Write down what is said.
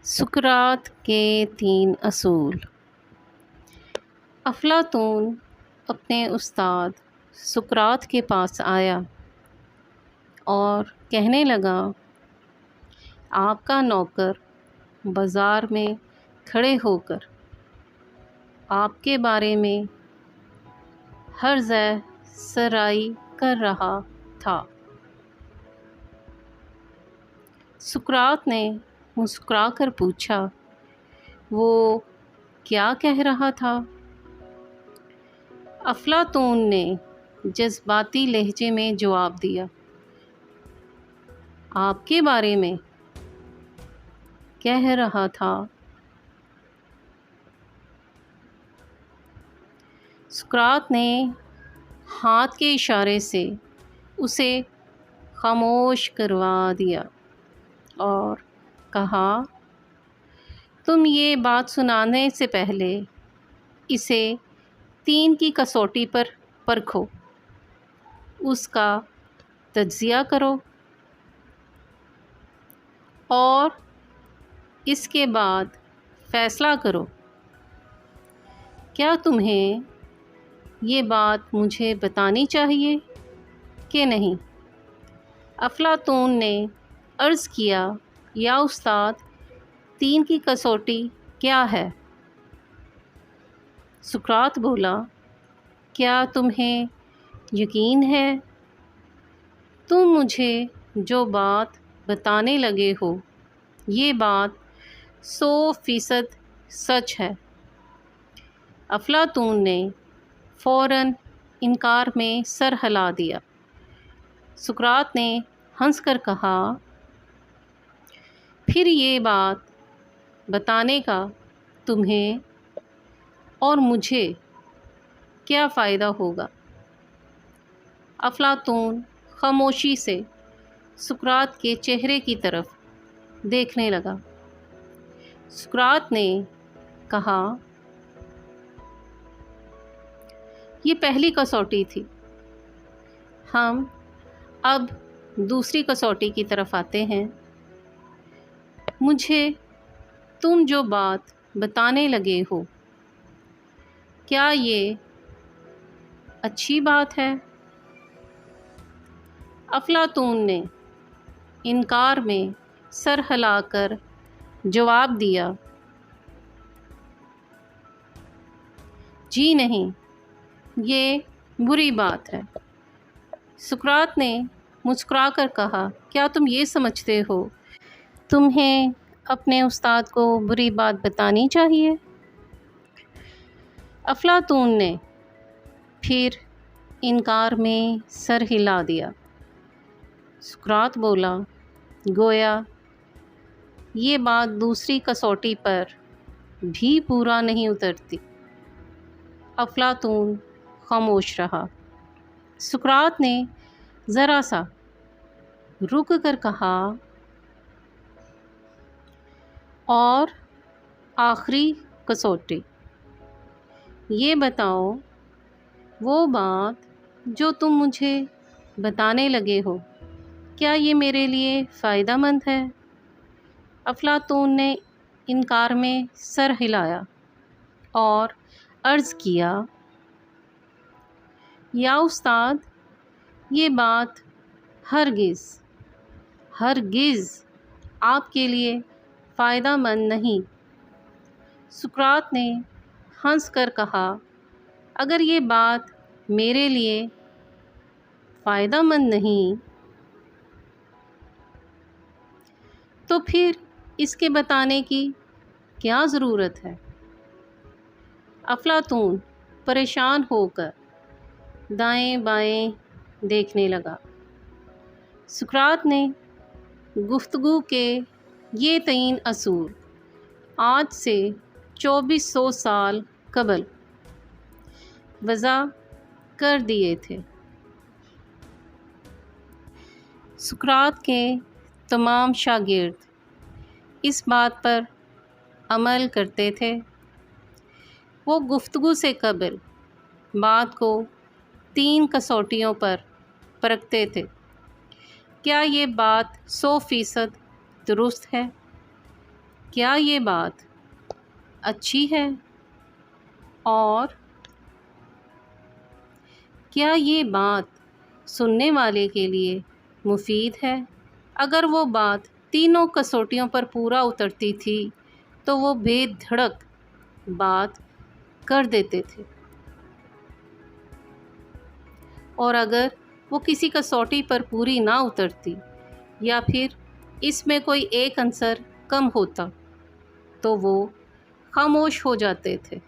سقراط کے 3 اصول۔ افلاطون اپنے استاد سقراط کے پاس آیا اور کہنے لگا، آپ کا نوکر بازار میں کھڑے ہو کر آپ کے بارے میں ہرزہ سرائی کر رہا تھا۔ سقراط نے مسکرا کر پوچھا، وہ کیا کہہ رہا تھا؟ افلاطون نے جذباتی لہجے میں جواب دیا، آپ کے بارے میں کہہ رہا تھا۔ سقراط نے ہاتھ کے اشارے سے اسے خاموش کروا دیا اور کہا، تم یہ بات سنانے سے پہلے اسے 3 کی کسوٹی پر پرکھو، اس کا تجزیہ کرو اور اس کے بعد فیصلہ کرو۔ کیا تمہیں یہ بات مجھے بتانی چاہیے کہ نہیں؟ افلاطون نے عرض کیا، یا استاد، 3 کی کسوٹی کیا ہے؟ سقراط بولا، کیا تمہیں یقین ہے؟ تم مجھے جو بات بتانے لگے ہو یہ بات 100% سچ ہے۔ افلاطون نے فوراً انکار میں سر ہلا دیا۔ سقراط نے ہنس کر کہا، پھر یہ بات بتانے کا تمہیں اور مجھے کیا فائدہ ہوگا؟ افلاطون خاموشی سے سقراط کے چہرے کی طرف دیکھنے لگا۔ سقراط نے کہا، یہ پہلی کسوٹی تھی، ہم اب دوسری کسوٹی کی طرف آتے ہیں۔ مجھے تم جو بات بتانے لگے ہو کیا یہ اچھی بات ہے؟ افلاطون نے انکار میں سر ہلا کر جواب دیا، جی نہیں، یہ بری بات ہے۔ سقراط نے مسکرا کر کہا، کیا تم یہ سمجھتے ہو تمہیں اپنے استاد کو بری بات بتانی چاہیے؟ افلاطون نے پھر انکار میں سر ہلا دیا۔ سقراط بولا، گویا یہ بات دوسری کسوٹی پر بھی پورا نہیں اترتی۔ افلاطون خاموش رہا۔ سقراط نے ذرا سا رک کر کہا، اور آخری کسوٹی، یہ بتاؤ، وہ بات جو تم مجھے بتانے لگے ہو کیا یہ میرے لیے فائدہ مند ہے؟ افلاطون نے انکار میں سر ہلایا اور عرض کیا، یا استاد، یہ بات ہرگز آپ کے لیے فائدہ مند نہیں۔ سقراط نے ہنس کر کہا، اگر یہ بات میرے لیے فائدہ مند نہیں تو پھر اس کے بتانے کی کیا ضرورت ہے؟ افلاطون پریشان ہو کر دائیں بائیں دیکھنے لگا۔ سقراط نے گفتگو کے یہ 3 اصول آج سے 2400 سال قبل وضع کر دیے تھے۔ سقراط کے تمام شاگرد اس بات پر عمل کرتے تھے۔ وہ گفتگو سے قبل بات کو 3 کسوٹیوں پر پرکھتے تھے۔ کیا یہ بات 100% درست ہے؟ کیا یہ بات اچھی ہے؟ اور کیا یہ بات سننے والے کے لیے مفید ہے؟ اگر وہ بات تینوں کسوٹیوں پر پورا اترتی تھی تو وہ بے دھڑک بات کر دیتے تھے، اور اگر وہ کسی کسوٹی پر پوری نہ اترتی یا پھر اس میں کوئی ایک عنصر کم ہوتا تو وہ خاموش ہو جاتے تھے۔